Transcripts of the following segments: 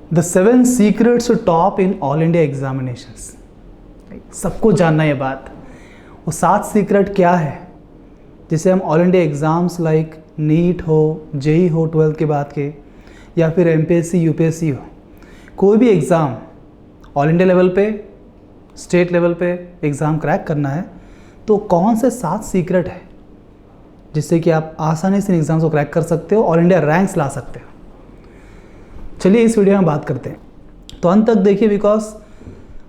The 7 secrets to top in all India examinations. सबको जानना ये बात। वो 7 सीक्रेट क्या है जिसे हम all India exams like NEET हो, जेई हो 12th के बाद के, या फिर एमपीएससी यूपीएससी हो, कोई भी एग्ज़ाम ऑल इंडिया लेवल पे, स्टेट लेवल पे एग्ज़ाम क्रैक करना है तो कौन से 7 सीक्रेट है जिससे कि आप आसानी से एग्ज़ाम्स को क्रैक कर सकते हो, ऑल इंडिया रैंक्स ला सकते हो। चलिए इस वीडियो में बात करते हैं, तो अंत तक देखिए, बिकॉज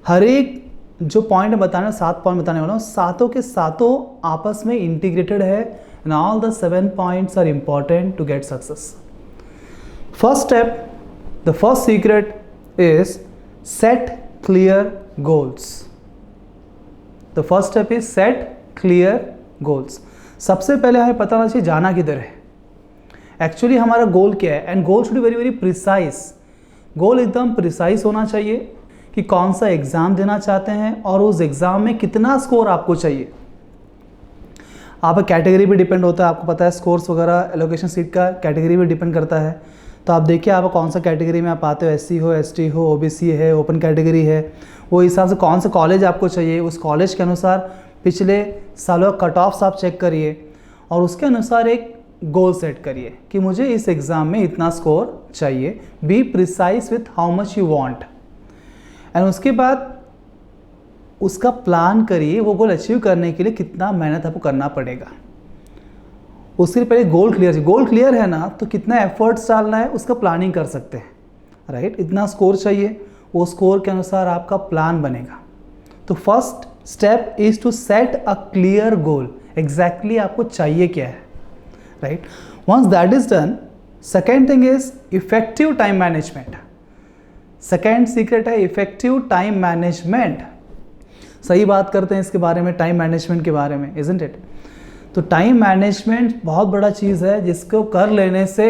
हर एक जो पॉइंट बताने 7 पॉइंट बताने वाला हूँ, सातों के सातों आपस में इंटीग्रेटेड है and all the 7 points are important to get success. First step, the first secret is set clear goals. The first step is set clear goals. सबसे पहले हमें पता होना चाहिए जाना किधर है, एक्चुअली हमारा गोल क्या है, and goal should be very very precise. Goal एकदम प्रिसाइज होना चाहिए कि कौन सा एग्ज़ाम देना चाहते हैं और उस एग्ज़ाम में कितना स्कोर आपको चाहिए। आप कैटेगरी भी डिपेंड होता है, आपको पता है स्कोर्स वगैरह एलोकेशन सीट का कैटेगरी भी डिपेंड करता है। तो आप देखिए आप कौन सा कैटेगरी में आप आते हो, एससी हो, एसटी हो, ओबीसी है, ओपन कैटेगरी है, वो हिसाब से कौन सा कॉलेज आपको चाहिए, उस कॉलेज के अनुसार पिछले सालों कट ऑफ्स आप चेक करिए और उसके अनुसार एक गोल सेट करिए कि मुझे इस एग्ज़ाम में इतना स्कोर चाहिए। Be precise with how much you want, and उसके बाद उसका प्लान करिए वो गोल अचीव करने के लिए कितना मेहनत आपको करना पड़ेगा। उसके लिए पहले गोल क्लियर चाहिए। गोल क्लियर है ना तो कितना एफर्ट्स डालना है उसका प्लानिंग कर सकते हैं, राइट। इतना स्कोर चाहिए, वो स्कोर के अनुसार आपका प्लान बनेगा। तो first step is to set a clear goal, exactly आपको चाहिए क्या है, right. Once that is done, second thing is effective time management. Second secret है इफेक्टिव टाइम मैनेजमेंट। सही बात करते हैं इसके बारे में, टाइम मैनेजमेंट के बारे में, इजंट इट। तो टाइम मैनेजमेंट बहुत बड़ा चीज़ है जिसको कर लेने से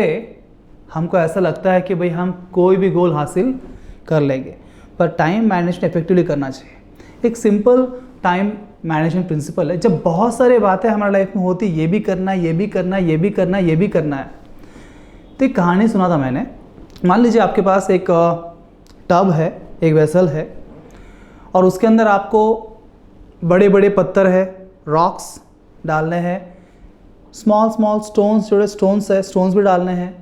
हमको ऐसा लगता है कि भाई हम कोई भी गोल हासिल कर लेंगे, पर टाइम मैनेजमेंट इफेक्टिवली करना चाहिए। एक सिंपल टाइम मैनेजमेंट प्रिंसिपल है। जब बहुत सारी बातें हमारे लाइफ में होती, ये भी करना है, ये भी करना है, ये भी करना है, ये भी करना है। तो एक कहानी सुना था मैंने। मान लीजिए आपके पास एक टब है, एक वेसल है, और उसके अंदर आपको बड़े बड़े पत्थर है, रॉक्स डालने हैं, स्मॉल स्मॉल स्टोन्स, छोटे स्टोन्स है, स्टोन्स भी डालने हैं,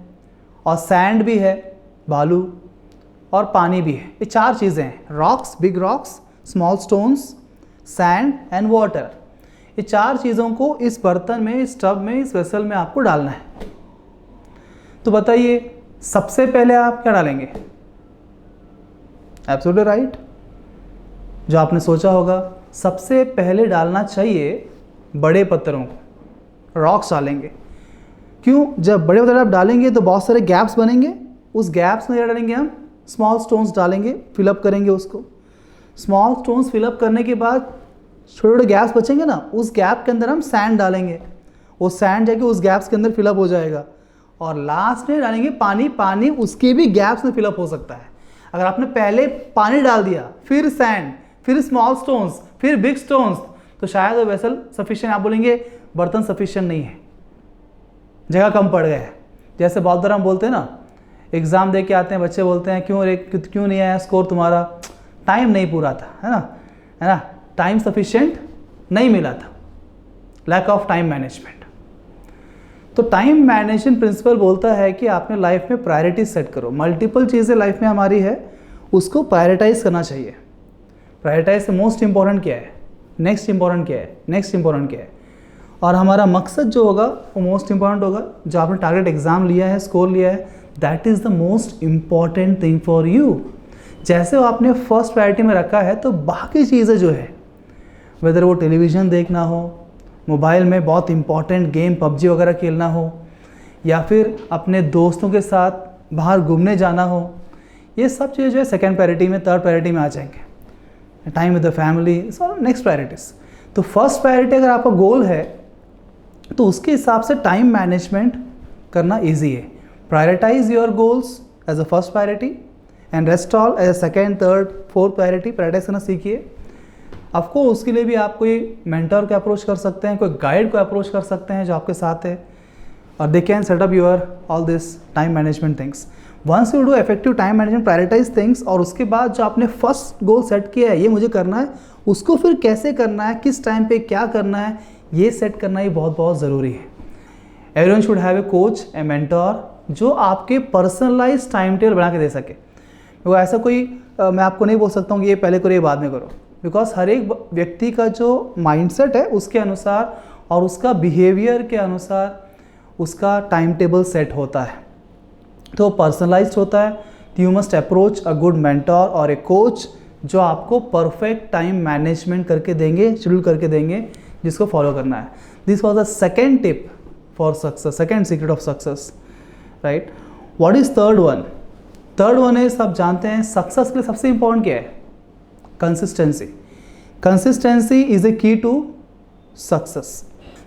और सैंड भी है, बालू, और पानी भी है। ये 4 चीज़ें हैं, rocks, big rocks, small stones, sand and water. ये 4 चीज़ों को इस बर्तन में, इस टब में, इस वेसल में आपको डालना है। तो बताइए सबसे पहले आप क्या डालेंगे? एब्सोल्युटली राइट, जो आपने सोचा होगा, सबसे पहले डालना चाहिए बड़े पत्थरों को, रॉक्स डालेंगे। क्यों? जब बड़े पत्थर आप डालेंगे तो बहुत सारे गैप्स बनेंगे, उस गैप्स में क्या डालेंगे हम? स्मॉल स्टोन्स डालेंगे, फिलअप करेंगे उसको। स्मॉल स्टोन्स फिलअप करने के बाद छोटे छोटे गैप्स बचेंगे ना, उस गैप के अंदर हम सैंड डालेंगे, वो सैंड जाके उस गैप्स के अंदर फिलअप हो जाएगा। और लास्ट में डालेंगे पानी, पानी उसके भी गैप्स में फिलअप हो सकता है। अगर आपने पहले पानी डाल दिया, फिर सैंड, फिर स्मॉल स्टोन्स, फिर बिग स्टोन्स, तो शायद वो वेसल सफिशिएंट, आप बोलेंगे बर्तन सफिशिएंट नहीं है, जगह कम पड़ गया है। जैसे बहुत बार हम बोलते हैं ना, एग्ज़ाम दे के आते हैं बच्चे, बोलते हैं क्यों नहीं आया स्कोर तुम्हारा? टाइम नहीं पूरा था, है ना, टाइम सफिशिएंट नहीं मिला था, लैक ऑफ टाइम मैनेजमेंट। तो टाइम मैनेजमेंट प्रिंसिपल बोलता है कि आपने लाइफ में प्रायोरिटीज सेट करो। मल्टीपल चीज़ें लाइफ में हमारी है, उसको प्रायोरिटाइज करना चाहिए। प्रायोरिटाइज से मोस्ट इंपॉर्टेंट क्या है, नेक्स्ट इंपॉर्टेंट क्या है, नेक्स्ट इंपॉर्टेंट क्या है, और हमारा मकसद जो होगा वो मोस्ट इंपॉर्टेंट होगा। जो आपने टारगेट एग्जाम लिया है, स्कोर लिया है, that is the most important thing for you. जैसे वो आपने फर्स्ट प्रायोरिटी में रखा है, तो बाकी चीज़ें जो है, वेदर वो टेलीविज़न देखना हो, मोबाइल में बहुत इंपॉर्टेंट गेम पबजी वगैरह खेलना हो, या फिर अपने दोस्तों के साथ बाहर घूमने जाना हो, ये सब चीज़ें जो है सेकेंड प्रायोरिटी में, थर्ड प्रायोरिटी में आ जाएंगे। Time with the family, so next priorities. तो फर्स्ट प्रायोरिटी अगर आपका गोल है तो उसके हिसाब से टाइम मैनेजमेंट करना ईजी है। Prioritise your goals as a first priority and rest all as a second, third, fourth priority. Prioritise करना सीखिए। आपको उसके लिए भी आप कोई मेंटर को अप्रोच कर सकते हैं, कोई गाइड को अप्रोच कर सकते हैं जो आपके साथ है, or they can set up your all this time management things. Once you do effective time management, prioritize things, और उसके बाद जो आपने फर्स्ट गोल सेट किया है ये मुझे करना है, उसको फिर कैसे करना है, किस टाइम पे क्या करना है, ये सेट करना ही बहुत बहुत ज़रूरी है. Everyone should have a coach, a mentor जो आपके पर्सनलाइज टाइम टेबल बना के दे सके. वो ऐसा कोई मैं आपको नहीं बोल सकता हूँ कि ये पहले करो ये बाद में करो, बिकॉज हर एक व्यक्ति का जो माइंडसेट है उसके अनुसार और उसका बिहेवियर के अनुसार उसका टाइम टेबल सेट होता है, तो पर्सनलाइज्ड होता है. You must approach a good mentor और ए कोच जो आपको परफेक्ट टाइम मैनेजमेंट करके देंगे, शेड्यूल करके देंगे, जिसको फॉलो करना है. This was the second tip for success, second secret of success, right. What is third one? Third one है, सब जानते हैं सक्सेस के लिए सबसे इंपॉर्टेंट क्या है? कंसिस्टेंसी. कंसिस्टेंसी इज ए की टू सक्सेस.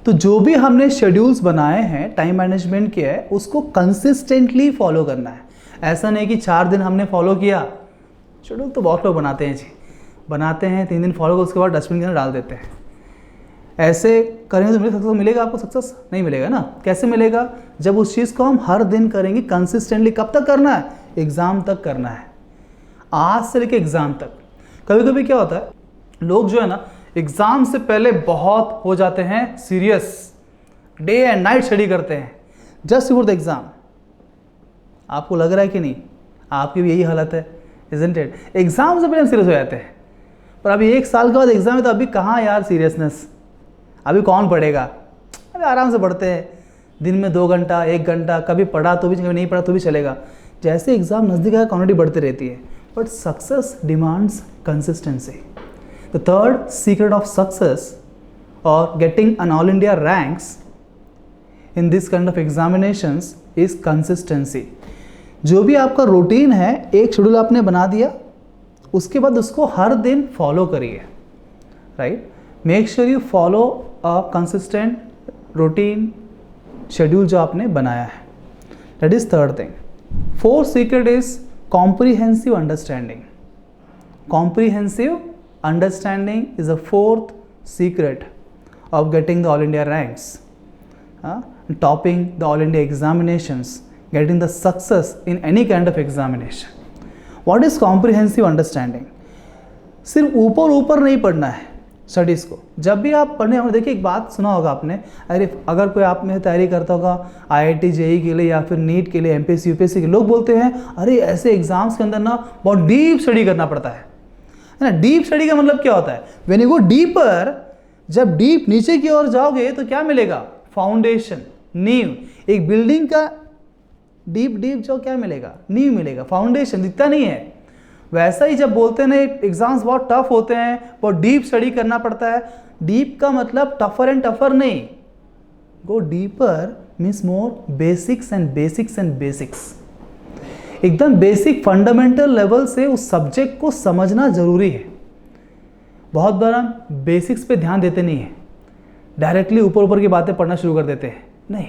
तो जो भी हमने शेड्यूल्स बनाए हैं, टाइम मैनेजमेंट किया है, उसको कंसिस्टेंटली फॉलो करना है. ऐसा नहीं कि 4 दिन हमने फॉलो किया, शेड्यूल तो बहुत लोग बनाते हैं जी, बनाते हैं 3 दिन फॉलो कर उसके बाद डस्टबिन के अंदर डाल देते हैं. ऐसे करेंगे तो सक्सेस मिलेगा? आपको सक्सेस नहीं मिलेगा ना. कैसे मिलेगा? जब उस चीज़ को हम हर दिन करेंगे कंसिस्टेंटली. कब तक करना है? एग्ज़ाम तक करना है, आज से लेकर एग्ज़ाम तक. कभी कभी क्या होता है, लोग जो है ना एग्ज़ाम से पहले बहुत हो जाते हैं serious, day and night study करते हैं जस्ट बिफोर द एग्ज़ाम. आपको लग रहा है कि नहीं आपकी भी यही हालत है, इज़न्ट इट? एग्ज़ाम से पहले हम सीरियस हो जाते हैं, पर अभी 1 साल के बाद एग्ज़ाम है तो अभी कहाँ यार सीरियसनेस, अभी कौन पढ़ेगा? अभी आराम से पढ़ते हैं, दिन में 2 घंटा 1 घंटा, कभी पढ़ा तो भी, कभी नहीं पढ़ा तो भी चलेगा. जैसे एग्ज़ाम नज़दीक आया क्वांटिटी बढ़ती रहती है, but success demands consistency. The third secret of success or getting an all India ranks in this kind of examinations is consistency. जो भी आपका रूटीन है, एक शेड्यूल आपने बना दिया, उसके बाद उसको हर दिन फॉलो करिए, right. Make sure you follow a consistent routine schedule जो आपने बनाया है. That is third thing. Fourth secret is comprehensive understanding. Comprehensive understanding is a fourth secret of getting the all India ranks, topping the all India examinations, getting the success in any kind of examination. What is comprehensive understanding? सिर्फ ऊपर ऊपर नहीं पढ़ना है studies को. जब भी आप पढ़ने होंगे, देखिए एक बात सुना होगा आपने, अगर कोई आप में तैयारी करता होगा IIT JEE के लिए या फिर नीट के लिए, MPSC UPSC के, लोग बोलते हैं अरे ऐसे एग्जाम्स के अंदर ना बहुत डीप स्टडी करना पड़ता है ना. डीप स्टडी का मतलब क्या होता है? व्हेन यू गो डीपर, जब डीप नीचे की ओर जाओगे तो क्या मिलेगा? फाउंडेशन, नींव. एक बिल्डिंग का डीप जो क्या मिलेगा? नींव मिलेगा, फाउंडेशन दिखता नहीं है. वैसा ही जब बोलते हैं ना एग्जाम्स बहुत टफ होते हैं, बहुत डीप स्टडी करना पड़ता है, डीप का मतलब टफर एंड टफर नहीं. Go deeper means more basics and basics and basics. एकदम बेसिक फंडामेंटल लेवल से उस सब्जेक्ट को समझना ज़रूरी है. बहुत बार हम बेसिक्स पे ध्यान देते नहीं हैं, डायरेक्टली ऊपर ऊपर की बातें पढ़ना शुरू कर देते हैं. नहीं,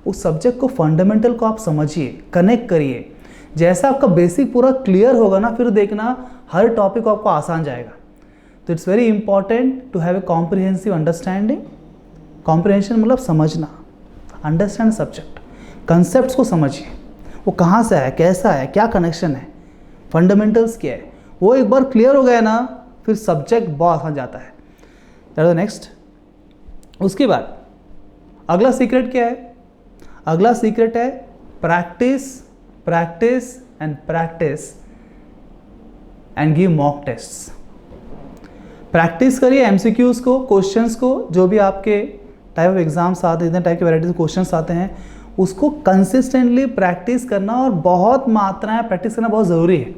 उस सब्जेक्ट को, फंडामेंटल को आप समझिए, कनेक्ट करिए. जैसा आपका बेसिक पूरा क्लियर होगा ना, फिर देखना हर टॉपिक आपको आसान जाएगा. तो it's very important to have a comprehensive understanding. Comprehension मतलब समझना, अंडरस्टैंड सब्जेक्ट, कंसेप्ट को समझिए, वो कहाँ से है, कैसा है, क्या कनेक्शन है, फंडामेंटल्स क्या है. वो एक बार क्लियर हो गया ना, फिर सब्जेक्ट बहुत आसान जाता है. That is next. उसके बाद अगला सीक्रेट क्या है? अगला सीक्रेट है practice, practice and practice and give mock tests. Practice करिए MCQs को, क्वेश्चंस को, जो भी आपके टाइप ऑफ एग्जाम्स आते हैं, जितने टाइप के वैराइटीज क्वेश्चंस आते हैं, उसको कंसिस्टेंटली प्रैक्टिस करना और बहुत मात्रा में प्रैक्टिस करना बहुत ज़रूरी है.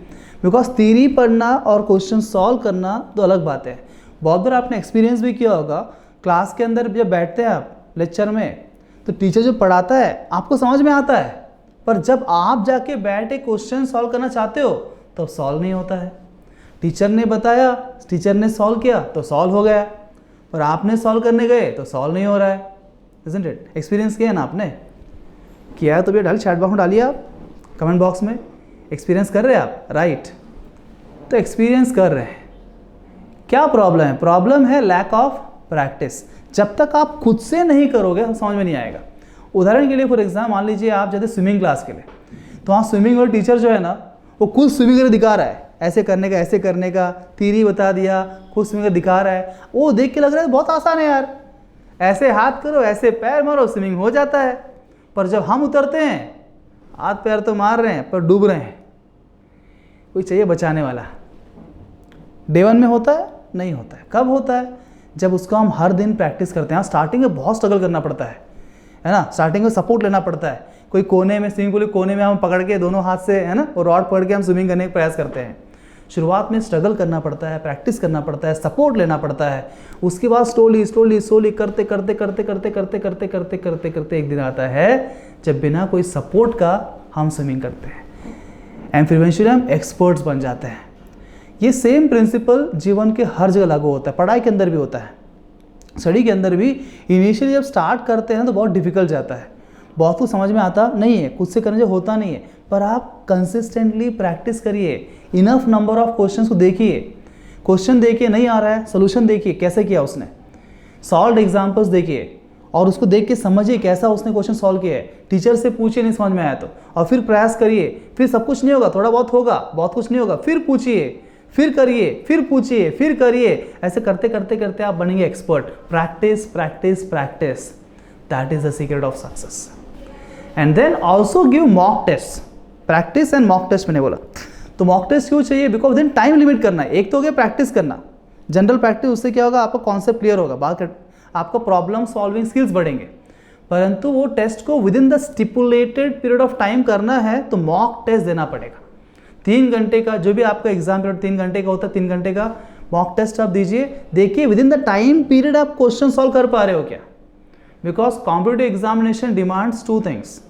बिकॉज थ्योरी पढ़ना और क्वेश्चन सॉल्व करना तो अलग बात है. बहुत बार आपने एक्सपीरियंस भी किया होगा, क्लास के अंदर जब बैठते हैं आप लेक्चर में, तो टीचर जो पढ़ाता है आपको समझ में आता है, पर जब आप जाके बैठे क्वेश्चन सॉल्व करना चाहते हो तो सॉल्व नहीं होता है. टीचर ने बताया, टीचर ने सॉल्व किया तो सॉल्व हो गया, पर आपने सॉल्व करने गए तो सॉल्व नहीं हो रहा है. Isn't it? एक्सपीरियंस किया है ना आपने? किया है तो भैया डाल, चैट बॉक्स में डालिए, आप कमेंट बॉक्स में. एक्सपीरियंस कर रहे हैं आप, राइट? तो एक्सपीरियंस कर रहे हैं. क्या प्रॉब्लम है? प्रॉब्लम है लैक ऑफ प्रैक्टिस. जब तक आप खुद से नहीं करोगे समझ में नहीं आएगा. उदाहरण के लिए फॉर एग्जाम्पल मान लीजिए आप जाते स्विमिंग क्लास के लिए, तो वहाँ स्विमिंग और टीचर जो है ना वो खुद स्विमिंग करके दिखा रहा है, ऐसे करने का थ्योरी बता दिया, खुद स्विमिंग करके दिखा रहा है, वो देख के लग रहा है बहुत आसान है यार, ऐसे हाथ करो ऐसे पैर मारो स्विमिंग हो जाता है। पर जब हम उतरते हैं हाथ पैर तो मार रहे हैं पर डूब रहे हैं। कोई चाहिए बचाने वाला। डे 1 में होता है? नहीं होता है। कब होता है? जब उसको हम हर दिन प्रैक्टिस करते हैं। स्टार्टिंग में बहुत स्ट्रगल करना पड़ता है ना, स्टार्टिंग में सपोर्ट लेना पड़ता है। कोई कोने में स्विमिंग पूल कोने में हम पकड़ के दोनों हाथ से है ना वो रॉड पकड़ के हम स्विमिंग करने का प्रयास करते हैं। शुरुआत में स्ट्रगल करना पड़ता है, प्रैक्टिस करना पड़ता है, सपोर्ट लेना पड़ता है। उसके बाद स्लोली करते एक दिन आता है जब बिना कोई सपोर्ट का हम स्विमिंग करते हैं एंड फिर इवेंचुअली हम एक्सपर्ट्स बन जाते हैं। ये सेम प्रिंसिपल जीवन के हर जगह लागू होता है, पढ़ाई के अंदर भी होता है, स्टडी के अंदर भी। इनिशियली जब स्टार्ट करते हैं तो बहुत डिफिकल्ट जाता है, बहुत कुछ समझ में आता नहीं है, खुद से करने से होता नहीं है, पर आप कंसिस्टेंटली प्रैक्टिस करिए, इनफ नंबर ऑफ क्वेश्चंस को देखिए, क्वेश्चन देखिए नहीं आ रहा है सोल्यूशन देखिए कैसे किया उसने, सॉल्व एग्जाम्पल्स देखिए और उसको देख के समझिए कैसा उसने क्वेश्चन सॉल्व किया है। टीचर से पूछिए नहीं समझ में आया तो, और फिर प्रयास करिए, फिर सब कुछ नहीं होगा थोड़ा बहुत होगा, बहुत कुछ नहीं होगा फिर पूछिए, फिर करिए, फिर पूछिए, फिर करिए, ऐसे करते करते करते आप बनेंगे expert. Practice practice practice, that is the secret of success. And then also give mock test. Practice and mock test मैंने बोला, तो मॉक टेस्ट क्यों चाहिए? बिकॉज देन टाइम लिमिट करना है। एक तो हो गया प्रैक्टिस करना, जनरल प्रैक्टिस, उससे क्या होगा आपका कॉन्सेप्ट क्लियर होगा, बात आपका प्रॉब्लम सॉल्विंग स्किल्स बढ़ेंगे। परंतु वो टेस्ट को with in the stipulated period of time करना है तो मॉक टेस्ट देना पड़ेगा। 3 घंटे का जो भी आपका एग्जाम पीरियड 3 घंटे का होता है, 3 घंटे का मॉक टेस्ट आप दीजिए, देखिए within the time period आप क्वेश्चन सॉल्व कर पा रहे हो क्या। Because competitive examination demands 2 things.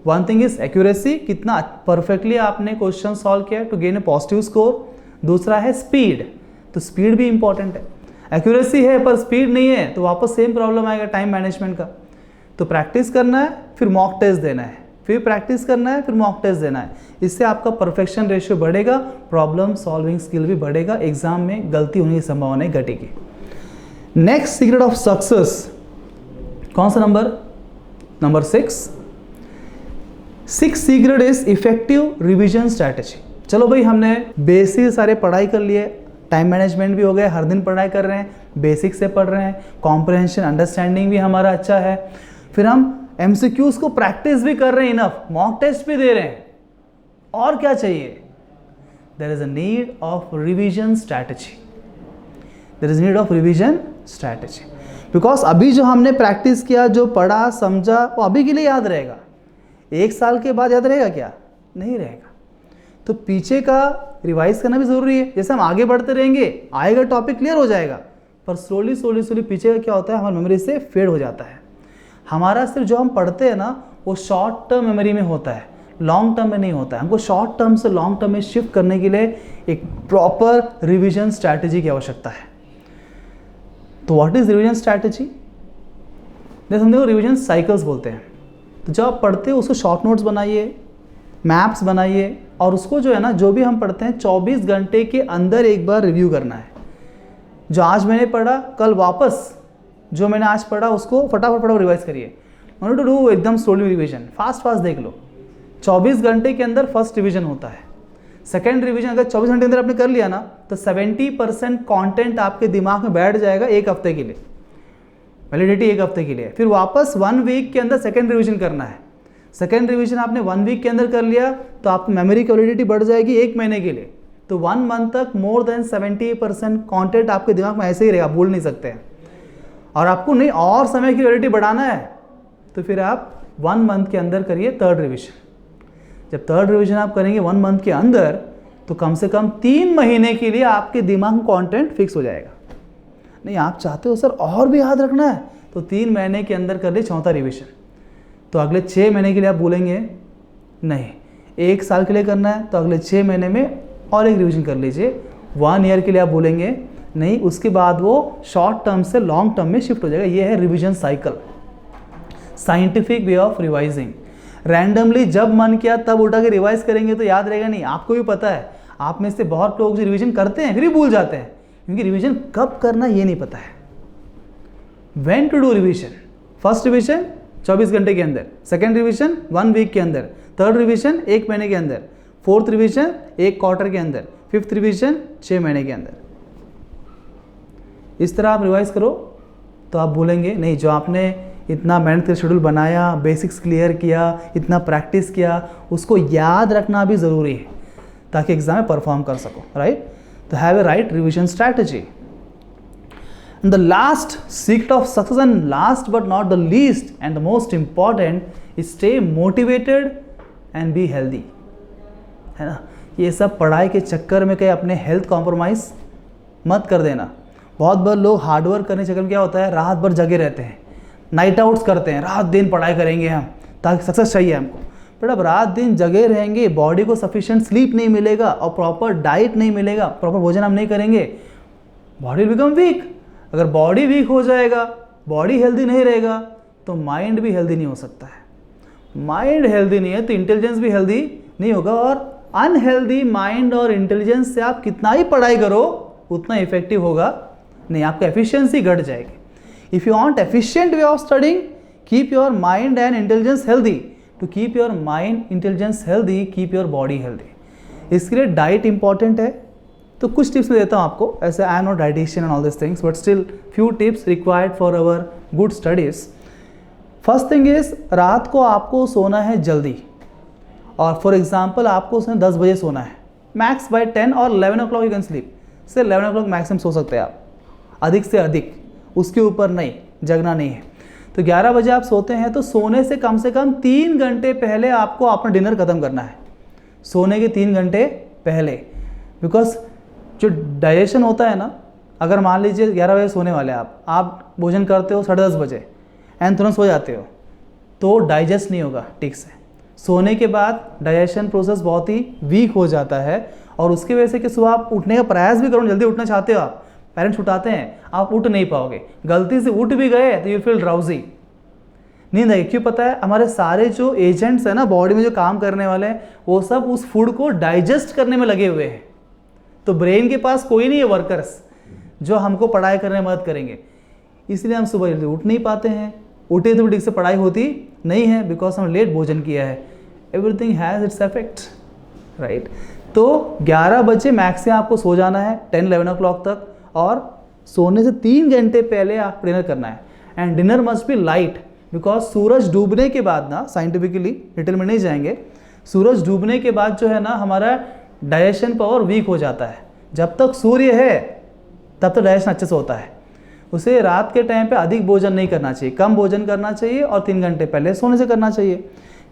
One thing is accuracy, कितना परफेक्टली आपने क्वेश्चन सॉल्व किया to gain a positive score. दूसरा है स्पीड, तो स्पीड भी इंपॉर्टेंट है। एक्यूरेसी है पर स्पीड नहीं है तो वापस सेम प्रॉब्लम आएगा टाइम मैनेजमेंट का। तो प्रैक्टिस करना है फिर मॉक टेस्ट देना है, फिर प्रैक्टिस करना है फिर मॉक टेस्ट देना है। इससे आपका परफेक्शन रेशियो बढ़ेगा, प्रॉब्लम सॉल्विंग स्किल भी बढ़ेगा, एग्जाम में गलती होने की संभावना घटेगी। नेक्स्ट सीक्रेट ऑफ सक्सेस कौन सा number 6 secret is effective revision strategy. चलो भाई हमने बेसिक सारे पढ़ाई कर लिए, टाइम मैनेजमेंट भी हो गया, हर दिन पढ़ाई कर रहे हैं, बेसिक से पढ़ रहे हैं, कॉम्प्रहेंशन अंडरस्टैंडिंग भी हमारा अच्छा है, फिर हम एमसीक्यूज को प्रैक्टिस भी कर रहे हैं, इनफ मॉक टेस्ट भी दे रहे हैं, और क्या चाहिए? There is a need of revision strategy, there is need of revision strategy. Because अभी जो हमने प्रैक्टिस किया, जो पढ़ा समझा, वो अभी के लिए याद रहेगा, 1 साल के बाद याद रहेगा क्या? नहीं रहेगा। तो पीछे का रिवाइज करना भी जरूरी है। जैसे हम आगे बढ़ते रहेंगे आएगा टॉपिक क्लियर हो जाएगा, पर स्लोली पीछे का क्या होता है हमारी मेमोरी से फेड हो जाता है। हमारा सिर्फ जो हम पढ़ते हैं ना वो शॉर्ट टर्म मेमोरी में होता है, लॉन्ग टर्म में नहीं होता है। हमको शॉर्ट टर्म से लॉन्ग टर्म में शिफ्ट करने के लिए एक प्रॉपर रिवीजन स्ट्रैटेजी की आवश्यकता है। तो व्हाट इज रिवीजन स्ट्रैटेजी? जैसे हम देखो रिवीजन साइकिल्स बोलते हैं। तो जब आप पढ़ते हो उसको शॉर्ट नोट्स बनाइए, मैप्स बनाइए, और उसको जो है ना जो भी हम पढ़ते हैं 24 घंटे के अंदर एक बार रिव्यू करना है। जो आज मैंने पढ़ा कल वापस जो मैंने आज पढ़ा उसको फटाफट रिवाइज करिए। नॉट टू डू एकदम स्लोली रिवीजन, फास्ट देख लो। 24 घंटे के अंदर फर्स्ट रिवीजन होता है, सेकेंड रिवीजन अगर 24 घंटे के अंदर आपने कर लिया ना तो 70% कॉन्टेंट आपके दिमाग में बैठ जाएगा 1 हफ्ते के लिए, वैलिडिटी 1 हफ्ते के लिए। फिर वापस 1 वीक के अंदर सेकेंड रिवीजन करना है। सेकेंड रिवीजन आपने 1 वीक के अंदर कर लिया तो आपकी मेमोरी की वैलिडिटी बढ़ जाएगी 1 महीने के लिए। तो 1 मंथ तक मोर देन 70% कॉन्टेंट आपके दिमाग में ऐसे ही रहेगा, भूल नहीं सकते हैं। और आपको नहीं और समय की वैलिडिटी बढ़ाना है तो फिर आप 1 मंथ के अंदर करिए 3rd रिवीजन। जब 3rd रिवीजन आप करेंगे 1 मंथ के अंदर तो कम से कम 3 महीने के लिए आपके दिमाग में कॉन्टेंट फिक्स हो जाएगा। नहीं आप चाहते हो सर और भी याद रखना है तो 3 महीने के अंदर कर लिए 4था रिवीजन। तो अगले 6 महीने के लिए आप बोलेंगे नहीं, 1 साल के लिए करना है तो अगले 6 महीने में और एक रिवीजन कर लीजिए। 1 ईयर के लिए आप बोलेंगे नहीं, उसके बाद वो शॉर्ट टर्म से लॉन्ग टर्म में शिफ्ट हो जाएगा। ये है revision cycle, scientific way of revising. Randomly जब मन किया तब उठा के रिवाइज करेंगे तो याद रहेगा नहीं। आपको भी पता है, आप में से बहुत लोग जो रिवीजन करते हैं फिर भी भूल जाते हैं, क्योंकि रिवीजन कब करना ये नहीं पता है। When to do revision? First revision 24 घंटे के अंदर, सेकेंड रिवीजन 1 वीक के अंदर, थर्ड रिवीजन 1 महीने के अंदर, फोर्थ रिवीजन 1 क्वार्टर के अंदर, फिफ्थ रिवीजन 6 महीने के अंदर। इस तरह आप रिवाइज करो तो आप बोलेंगे नहीं, जो आपने इतना मेहनत कर शेड्यूल बनाया, बेसिक्स क्लियर किया, इतना प्रैक्टिस किया, उसको याद रखना भी ज़रूरी है ताकि एग्जाम में परफॉर्म कर सको, राइट। तो have a right revision strategy. And the last secret of success, and last but not the least and the most important, is stay motivated and be healthy, है ना। ये सब पढ़ाई के चक्कर में कहीं अपने हेल्थ कॉम्प्रोमाइज़ मत कर देना। बहुत बार लोग हार्डवर्क करने के चक्कर में क्या होता है, रात भर जगे रहते हैं, नाइट आउट्स करते हैं, रात दिन पढ़ाई करेंगे हम ताकि सक्सेस चाहिए हमको। बट अब रात दिन जगे रहेंगे, बॉडी को सफिशिएंट स्लीप नहीं मिलेगा और प्रॉपर डाइट नहीं मिलेगा, प्रॉपर भोजन हम नहीं करेंगे, बॉडी विल बिकम वीक। अगर बॉडी वीक हो जाएगा, बॉडी हेल्दी नहीं रहेगा, तो माइंड भी हेल्दी नहीं हो सकता है। माइंड हेल्दी नहीं है तो इंटेलिजेंस भी हेल्दी नहीं होगा, और अनहेल्दी माइंड और इंटेलिजेंस से आप कितना ही पढ़ाई करो उतना इफेक्टिव होगा नहीं, आपका एफिशिएंसी घट जाएगी। If you want efficient way of studying, keep your mind and intelligence healthy. To keep your mind intelligence healthy, keep your body healthy. इसके लिए डाइट इंपॉर्टेंट है, तो कुछ टिप्स मैं देता हूँ आपको। ऐसे I am not dietitian and all this things, but still few tips required for our good studies. First thing is, रात को आपको सोना है जल्दी, और फॉर एग्जांपल आपको 10 बजे सोना है, मैक्स बाय 10 और 11 o'clock यू कैन स्लीप। से 11 o'clock मैक्सिमम सो सकते हैं आप, अधिक से अधिक, उसके ऊपर नहीं, जगना नहीं है। तो 11 बजे आप सोते हैं, तो सोने से कम 3 घंटे पहले आपको अपना डिनर ख़त्म करना है, सोने के 3 घंटे पहले। बिकॉज जो डाइजेशन होता है ना, अगर मान लीजिए 11 बजे सोने वाले आप भोजन करते हो 10:30 बजे एंड तुरंत सो जाते हो, तो डाइजेस्ट नहीं होगा ठीक से। सोने के बाद डाइजेशन प्रोसेस बहुत ही वीक हो जाता है, और उसकी वजह से कि सुबह आप उठने का प्रयास भी करो, जल्दी उठना चाहते हो आप, पेरेंट्स उठाते हैं, आप उठ नहीं पाओगे, गलती से उठ भी गए तो यू फील ड्राउजी, नींद आई। क्यों पता है, हमारे सारे जो एजेंट्स हैं ना बॉडी में जो काम करने वाले हैं, वो सब उस फूड को डाइजेस्ट करने में लगे हुए हैं। तो ब्रेन के पास कोई नहीं है वर्कर्स जो हमको पढ़ाई करने में मदद करेंगे, इसलिए हम सुबह जल्दी उठ नहीं पाते हैं, उठे तो ठीक से पढ़ाई होती नहीं है, बिकॉज हम लेट भोजन किया है। Everything has its effect, right. तो 11 बजे मैक्स से आपको सो जाना है 10-11 o'clock तक, और सोने से 3 घंटे पहले आप डिनर करना है। And dinner must be light, because सूरज डूबने के बाद ना, साइंटिफिकली डिटेल में नहीं जाएंगे, सूरज डूबने के बाद जो है ना हमारा डाइजेशन पावर वीक हो जाता है। जब तक सूर्य है तब तक डाइजेशन अच्छे से होता है। उसे रात के टाइम पे अधिक भोजन नहीं करना चाहिए, कम भोजन करना चाहिए, और 3 घंटे पहले सोने से करना चाहिए।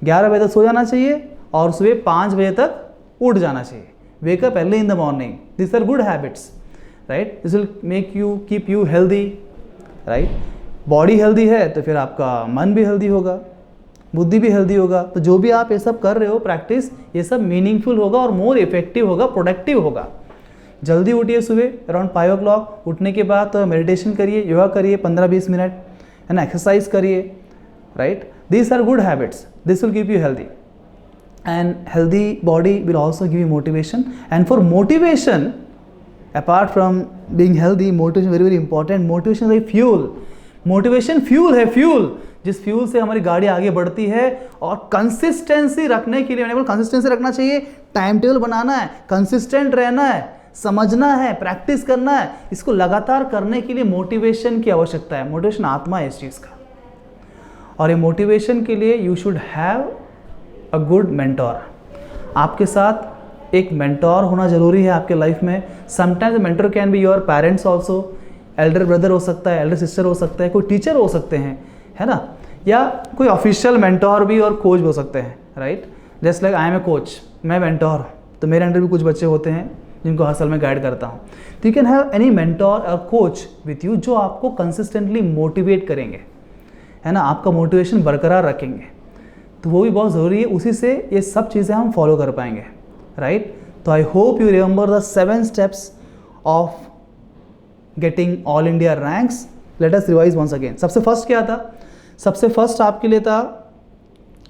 11 बजे तक सो जाना चाहिए और सुबह 5 बजे तक उठ जाना चाहिए। Wake up early in the morning, this are good habits, right. This will make you keep you healthy, right. Body healthy है तो फिर आपका मन भी हेल्दी होगा, बुद्धि भी हेल्दी होगा। तो जो भी आप ये सब कर रहे हो प्रैक्टिस, ये सब मीनिंगफुल होगा और मोर इफेक्टिव होगा, प्रोडक्टिव होगा। जल्दी उठिए सुबह अराउंड 5 o'clock। उठने के बाद तो मेडिटेशन करिए, योगा करिए 15-20 मिनट, है ना, एक्सरसाइज करिए, right. These are good habits, this will keep you healthy, and healthy body will also give you motivation. And for motivation, apart from being healthy, motivation very very important. Motivation is fuel, motivation fuel है, fuel जिस fuel से हमारी गाड़ी आगे बढ़ती है। और consistency रखने के लिए, मैंने बोला कंसिस्टेंसी रखना चाहिए, टाइम टेबल बनाना है, कंसिस्टेंट रहना है, समझना है, प्रैक्टिस करना है। इसको लगातार करने के लिए मोटिवेशन की आवश्यकता है। मोटिवेशन आत्मा है इस चीज़ का, और ये मोटिवेशन के लिए you should have a good mentor. आपके साथ एक मेंटोर होना जरूरी है आपके लाइफ में। Sometimes mentor can be your parents also, Elder brother हो सकता है, एल्डर सिस्टर हो सकता है, कोई टीचर हो सकते हैं, है ना, या कोई ऑफिशियल मेंटोर भी और कोच भी हो सकते हैं, right. Just like I am a coach, मैं मेंटोर, तो मेरे अंडर भी कुछ बच्चे होते हैं जिनको हर साल में गाइड करता हूँ। तो you can have any mentor और कोच विथ यू जो आपको कंसिस्टेंटली मोटिवेट करेंगे, है ना, आपका मोटिवेशन बरकरार रखेंगे। तो वो भी बहुत ज़रूरी है, उसी से ये सब चीज़ें हम फॉलो कर पाएंगे, राइट। तो I hope you remember the 7 steps of getting all India ranks. Let us revise once again. सबसे फर्स्ट क्या था? सबसे फर्स्ट आपके लिए था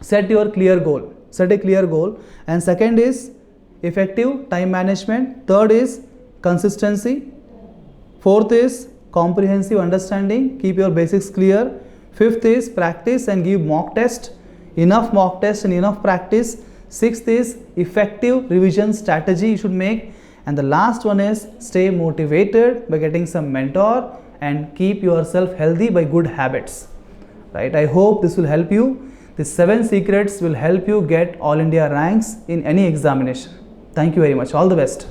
set your clear goal, set a clear goal. And second is effective time management, third is consistency, fourth is comprehensive understanding, keep your basics clear, Fifth is practice and give mock test, enough mock test and enough practice. Sixth is effective revision strategy you should make. And the last one is stay motivated by getting some mentor and keep yourself healthy by good habits. Right? I hope this will help you. These 7 secrets will help you get All India ranks in any examination. Thank you very much. All the best.